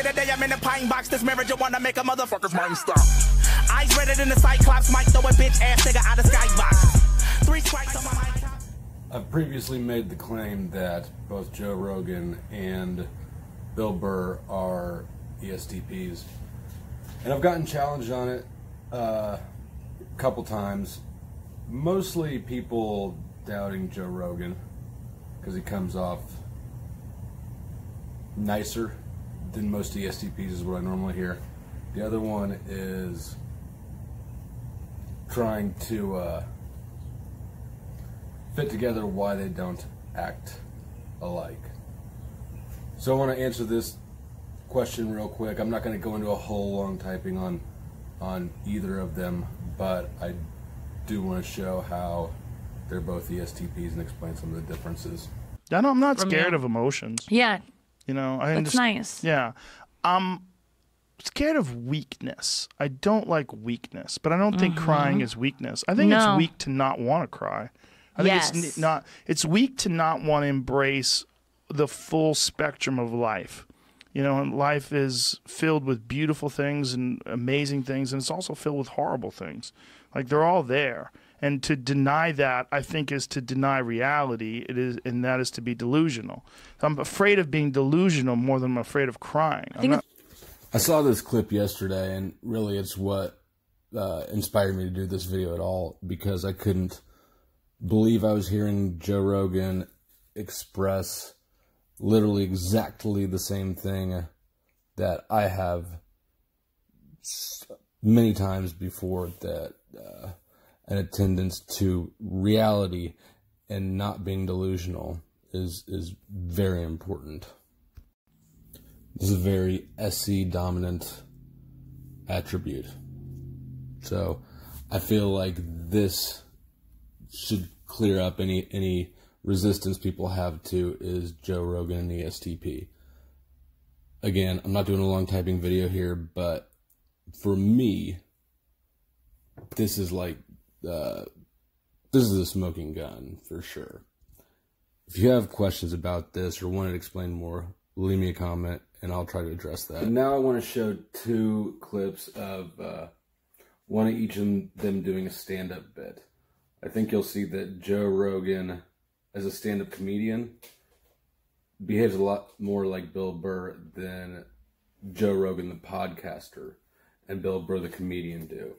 to the day I'm in the pine box. This marriage you wanna make a motherfucker's mind stop. Eyes redder than the Cyclops. Might throw a bitch ass nigga out of skybox. 3 strikes on my mind. I've previously made the claim that both Joe Rogan and Bill Burr are ESTPs. And I've gotten challenged on it a couple times. Mostly people doubting Joe Rogan because he comes off nicer than most ESTPs is what I normally hear. The other one is trying to fit together why they don't act alike. So I want to answer this question real quick. I'm not going to go into a whole long typing on either of them, but I do want to show how they're both ESTPs and explain some of the differences. Yeah, no, I'm not scared of emotions. Yeah. You know, That's nice. Yeah. I'm scared of weakness. I don't like weakness, but I don't think crying is weakness. I think it's weak to not want to cry. I think it's weak to not want to embrace the full spectrum of life. You know, and life is filled with beautiful things and amazing things, and it's also filled with horrible things. Like, they're all there. And to deny that, I think, is to deny reality. It is, and that is to be delusional. So I'm afraid of being delusional more than I'm afraid of crying. I saw this clip yesterday, and really it's what inspired me to do this video at all, because I couldn't believe I was hearing Joe Rogan express literally exactly the same thing that I have many times before, that an attendance to reality and not being delusional is very important. This is a very SC dominant attribute. So I feel like this should clear up any resistance people have to is Joe Rogan and ESTP. Again, I'm not doing a long typing video here, but for me, this is like this is a smoking gun for sure. If you have questions about this or want to explain more, leave me a comment and I'll try to address that. Now I want to show 2 clips of one of each of them doing a stand-up bit. I think you'll see that Joe Rogan, as a stand-up comedian, behaves a lot more like Bill Burr than Joe Rogan, the podcaster, and Bill Burr, the comedian, do.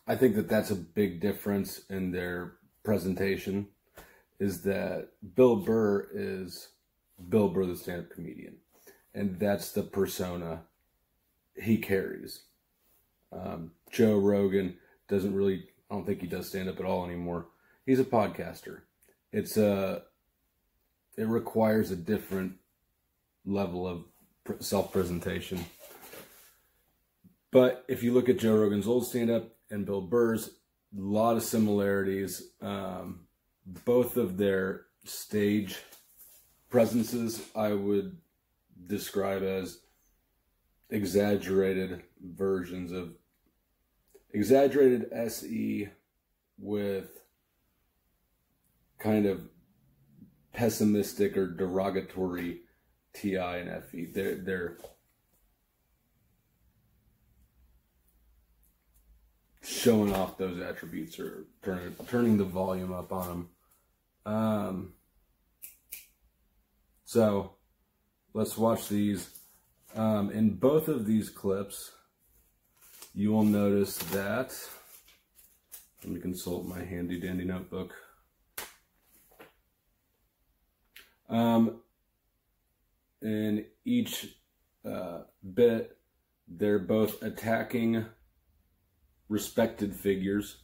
I think that that's a big difference in their presentation, is that Bill Burr is Bill Burr, the stand-up comedian, and that's the persona he carries. Joe Rogan doesn't really, I don't think he does stand-up at all anymore. He's a podcaster. It requires a different level of self-presentation. But if you look at Joe Rogan's old stand-up and Bill Burr's, a lot of similarities. Both of their stage presences I would describe as exaggerated versions of exaggerated SE with kind of pessimistic or derogatory TI and FE. They're showing off those attributes or turning the volume up on them. So let's watch these. In both of these clips, you will notice that, let me consult my handy dandy notebook. In each bit, they're both attacking respected figures,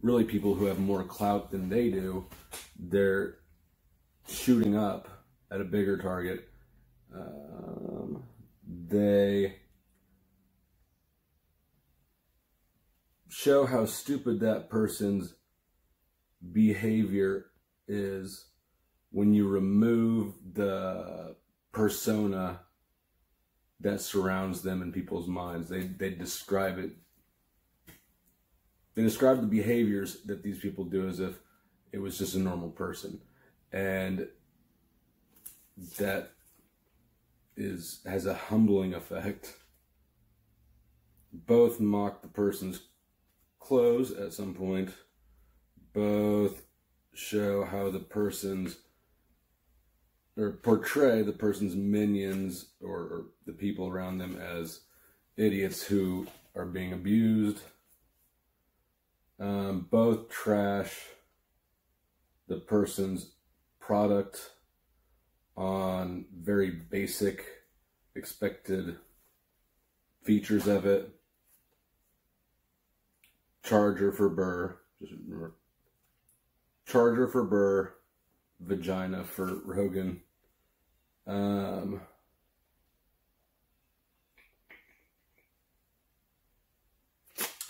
really people who have more clout than they do. They're shooting up at a bigger target. They show how stupid that person's behavior is when you remove the persona that surrounds them in people's minds. They describe it. They describe the behaviors that these people do as if it was just a normal person. And that has a humbling effect. Both mock the person's clothes at some point. Both show how the person's, or portray the person's minions or the people around them as idiots who are being abused. Both trash the person's product on very basic expected features of it. Charger for Burr. Just remember. Charger for Burr. Vagina for Rogan.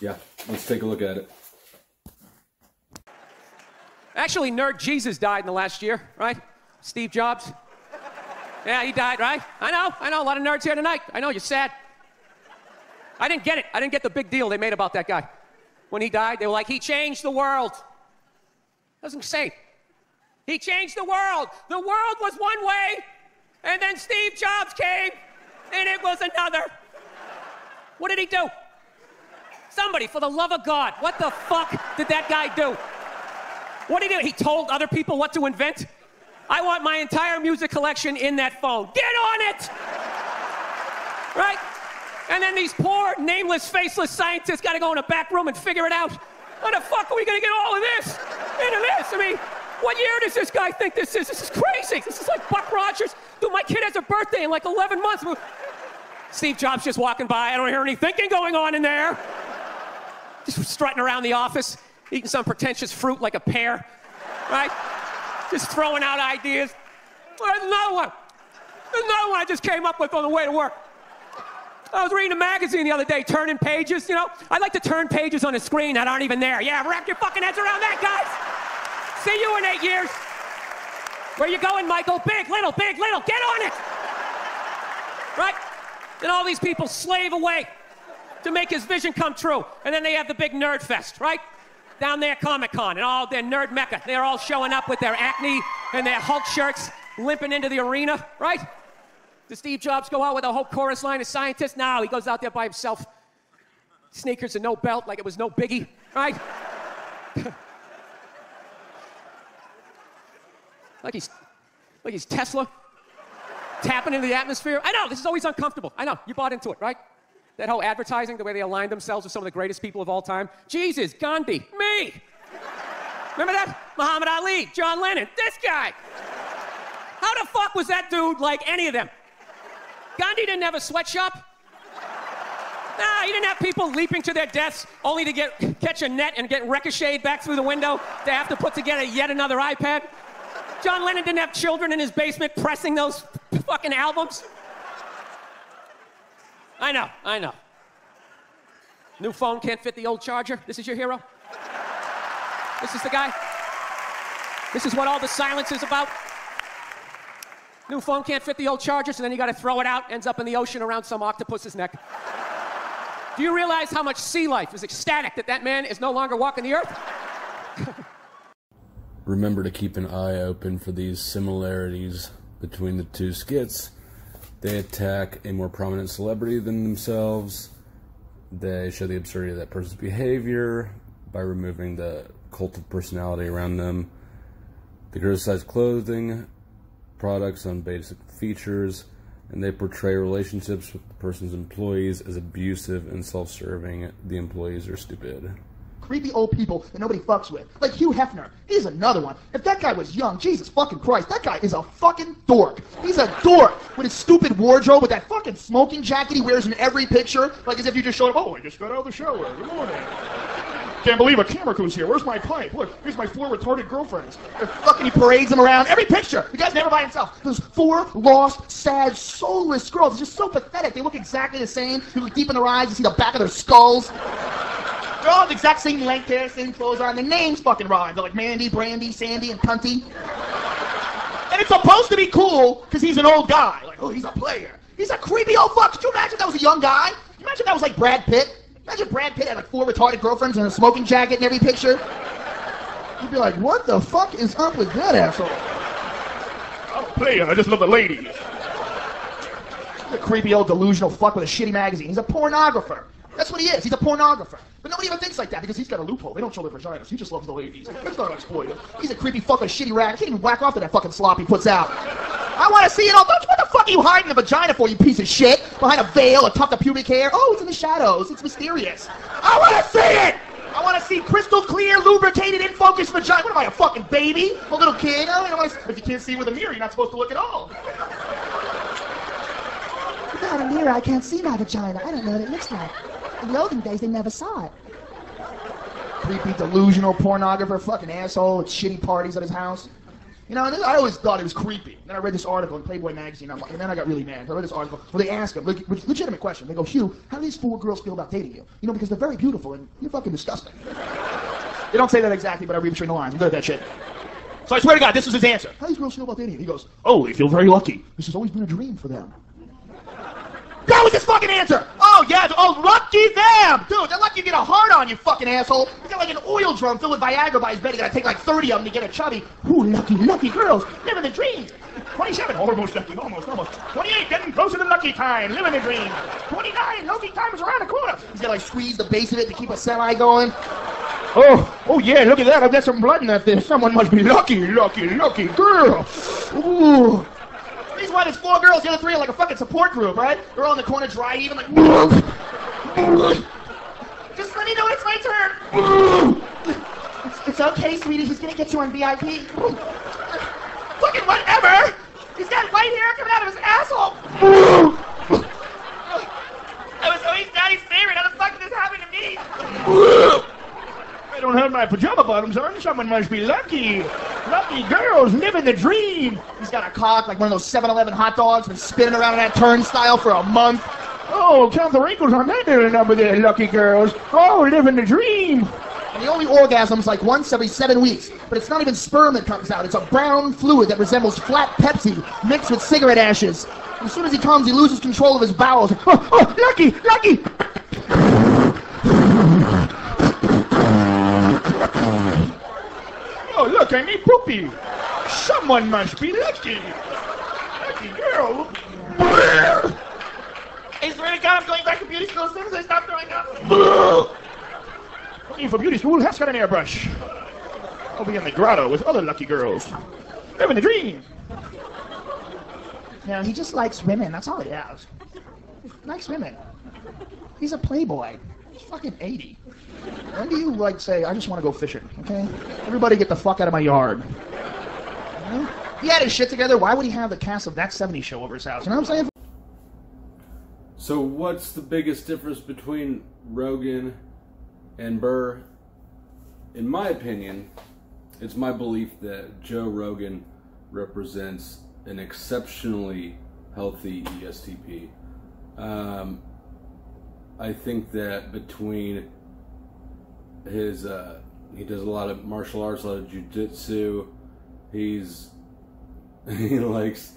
Yeah, let's take a look at it. Actually, Nerd Jesus died in the last year, right? Steve Jobs. Yeah, he died, right? I know, a lot of nerds here tonight. I know, you're sad. I didn't get it. I didn't get the big deal they made about that guy. When he died, they were like, he changed the world. That was insane. He changed the world. The world was one way, and then Steve Jobs came, and it was another. What did he do? Somebody, for the love of God, what the fuck did that guy do? What did he do? He told other people what to invent? I want my entire music collection in that phone. Get on it! Right? And then these poor, nameless, faceless scientists got to go in a back room and figure it out. How the fuck are we going to get all of this into this? I mean, what year does this guy think this is? This is crazy. This is like Buck Rogers. Dude, my kid has a birthday in like 11 months. Steve Jobs just walking by. I don't hear any thinking going on in there. Just strutting around the office, eating some pretentious fruit like a pear, right? Just throwing out ideas. There's another one. There's another one I just came up with on the way to work. I was reading a magazine the other day, turning pages, you know? I like to turn pages on a screen that aren't even there. Yeah, wrap your fucking heads around that, guys. See you in 8 years. Where you going, Michael? Big, little, get on it. Right? And all these people slave away to make his vision come true. And then they have the big nerd fest, right? Down there, Comic-Con, and all their nerd mecca. They're all showing up with their acne and their Hulk shirts, limping into the arena, right? Does Steve Jobs go out with a whole chorus line of scientists? No, he goes out there by himself. Sneakers and no belt, like it was no biggie, right? like he's Tesla, tapping into the atmosphere. I know, this is always uncomfortable. I know, you bought into it, right? That whole advertising, the way they aligned themselves with some of the greatest people of all time. Jesus, Gandhi, me. Remember that? Muhammad Ali, John Lennon, this guy. How the fuck was that dude like any of them? Gandhi didn't have a sweatshop. Nah, he didn't have people leaping to their deaths only to catch a net and get ricocheted back through the window to have to put together yet another iPad. John Lennon didn't have children in his basement pressing those fucking albums. I know. New phone can't fit the old charger. This is your hero? This is the guy? This is what all the silence is about? New phone can't fit the old charger, so then you gotta throw it out, ends up in the ocean around some octopus's neck. Do you realize how much sea life is ecstatic that man is no longer walking the earth? Remember to keep an eye open for these similarities between the two skits. They attack a more prominent celebrity than themselves. They show the absurdity of that person's behavior by removing the cult of personality around them. They criticize clothing, products on basic features, and they portray relationships with the person's employees as abusive and self-serving. The employees are stupid. Creepy old people that nobody fucks with. Like Hugh Hefner. He's another one. If that guy was young, Jesus fucking Christ, that guy is a fucking dork. He's a dork with his stupid wardrobe, with that fucking smoking jacket he wears in every picture, like as if you just showed up, oh, I just got out of the shower. Good morning. Can't believe a camera crew's here. Where's my pipe? Look, here's my 4 retarded girlfriends. Fucking he parades them around. Every picture. The guy's never by himself. Those 4 lost, sad, soulless girls. It's just so pathetic. They look exactly the same. You look deep in their eyes, you see the back of their skulls. They're all the exact same length hair, same clothes on. Their names fucking rhyme. They're like Mandy, Brandy, Sandy, and Cunty. And it's supposed to be cool because he's an old guy. Like, oh, he's a player. He's a creepy old fuck. Could you imagine that was a young guy? Could you imagine that was like Brad Pitt? Imagine Brad Pitt had like 4 retarded girlfriends and a smoking jacket in every picture. You'd be like, what the fuck is up with that asshole? I'm a player. I just love the ladies. He's a creepy old delusional fuck with a shitty magazine. He's a pornographer. That's what he is. He's a pornographer. But nobody even thinks like that because he's got a loophole. They don't show their vaginas. He just loves the ladies. That's not exploitive. He's a creepy fucking shitty rat. He can't even whack off to that fucking slop he puts out. I want to see it all. What the fuck are you hiding the vagina for, you piece of shit? Behind a veil, a tuft of pubic hair? Oh, it's in the shadows. It's mysterious. I want to see it! I want to see crystal clear, lubricated, in focus vagina. What am I, a fucking baby? A little kid? If you can't see with a mirror, you're not supposed to look at all. Without a mirror, I can't see my vagina. I don't know what it looks like. In the olden days, they never saw it. Creepy, delusional pornographer, fucking asshole at shitty parties at his house. You know, I always thought it was creepy. Then I read this article in Playboy magazine, and then I got really mad. I read this article where they ask him, legitimate question. They go, Hugh, how do these 4 girls feel about dating you? You know, because they're very beautiful and you're fucking disgusting. They don't say that exactly, but I read between the lines. I'm good at that shit. So I swear to God, this was his answer. How do these girls feel about dating you? He goes, oh, they feel very lucky. This has always been a dream for them. That was his fucking answer! Oh, yeah, oh, lucky them! Dude, they're lucky you get a hard on, you fucking asshole! You got like an oil drum filled with Viagra by his bed, you gotta take like 30 of them to get a chubby. Ooh, lucky girls, living the dream! 27, almost lucky, almost. 28, getting closer to lucky time, living the dream. 29, lucky time is around the corner. He's gotta like squeeze the base of it to keep a semi going. Oh yeah, look at that, I've got some blood in that thing. Someone must be lucky girl. Ooh. Reason why there's 4 girls, the other 3 are like a fucking support group, right? They're all in the corner dry heaving like, just let me know it's my turn. It's okay, sweetie. He's gonna get you on VIP. Fucking whatever! He's got white hair coming out of his asshole! I was always Daddy's favorite. How the fuck did this happen to me? I don't have my pajama bottoms on. Someone must be lucky. Lucky girls living the dream. He's got a cock like one of those 7-Eleven hot dogs, been spinning around on that turnstile for a month. Oh, count the wrinkles on that little number there, lucky girls. Oh, living the dream. And the only orgasm's like once every 7 weeks. But it's not even sperm that comes out. It's a brown fluid that resembles flat Pepsi mixed with cigarette ashes. And as soon as he comes, he loses control of his bowels. Oh, lucky! Oh, look, I need poopy. Someone must be lucky. Lucky girl. I swear to God, I'm going back to beauty school as soon as I stop throwing up. Looking for beauty school, has got an airbrush. I'll be in the grotto with other lucky girls. Living the dream. No, he just likes women. That's all he has. He likes women. He's a playboy. He's fucking 80. When do you, like, say, I just want to go fishing, okay? Everybody get the fuck out of my yard. You know? He had his shit together. Why would he have the cast of That 70s Show over his house? You know what I'm saying? So what's the biggest difference between Rogan and Burr? In my opinion, it's my belief that Joe Rogan represents an exceptionally healthy ESTP. I think that between his, he does a lot of martial arts, a lot of jiu-jitsu. He likes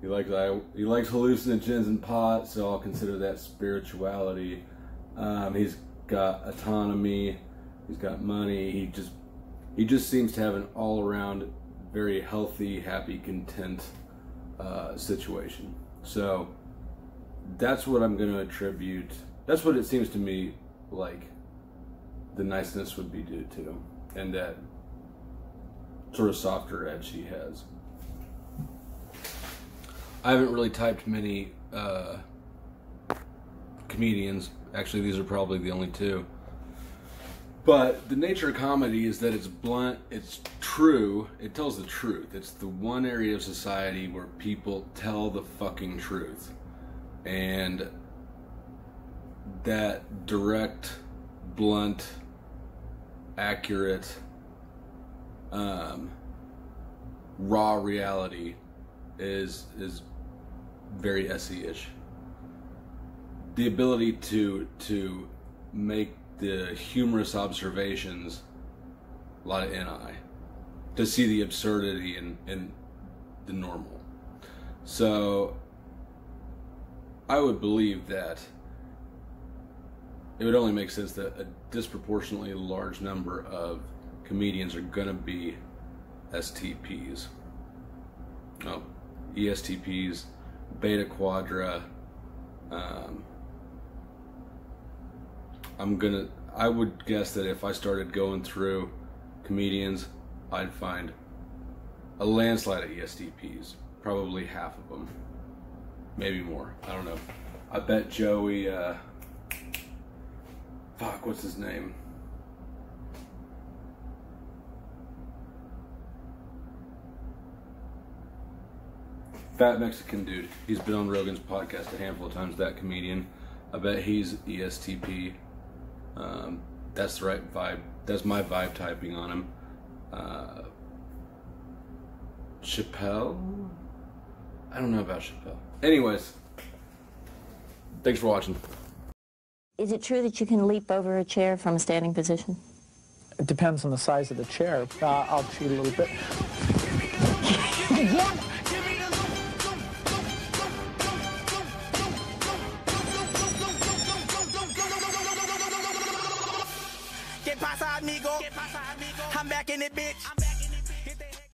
hallucinogens and pot, so I'll consider that spirituality. He's got autonomy. He's got money. He just seems to have an all-around very healthy, happy, content situation. So that's what I'm going to attribute. That's what it seems to me like the niceness would be due to, and that sort of softer edge he has. I haven't really typed many comedians. Actually, these are probably the only 2. But the nature of comedy is that it's blunt, it's true, it tells the truth. It's the one area of society where people tell the fucking truth. And that direct, blunt, accurate, raw reality is very SE-ish. The ability to make the humorous observations, a lot of NI, to see the absurdity in the normal. So I would believe that it would only make sense that a disproportionately large number of comedians are going to be STPs. Oh, ESTPs, Beta Quadra. I would guess that if I started going through comedians, I'd find a landslide of ESTPs, probably half of them, maybe more, I don't know. I bet Joey, fuck, what's his name? Fat Mexican dude. He's been on Rogan's podcast a handful of times, that comedian. I bet he's ESTP. That's the right vibe. That's my vibe typing on him. Chappelle? I don't know about Chappelle. Anyways, thanks for watching. Is it true that you can leap over a chair from a standing position? It depends on the size of the chair. I'll cheat a little bit. ¿Qué pasa, amigo? I'm back in it, bitch.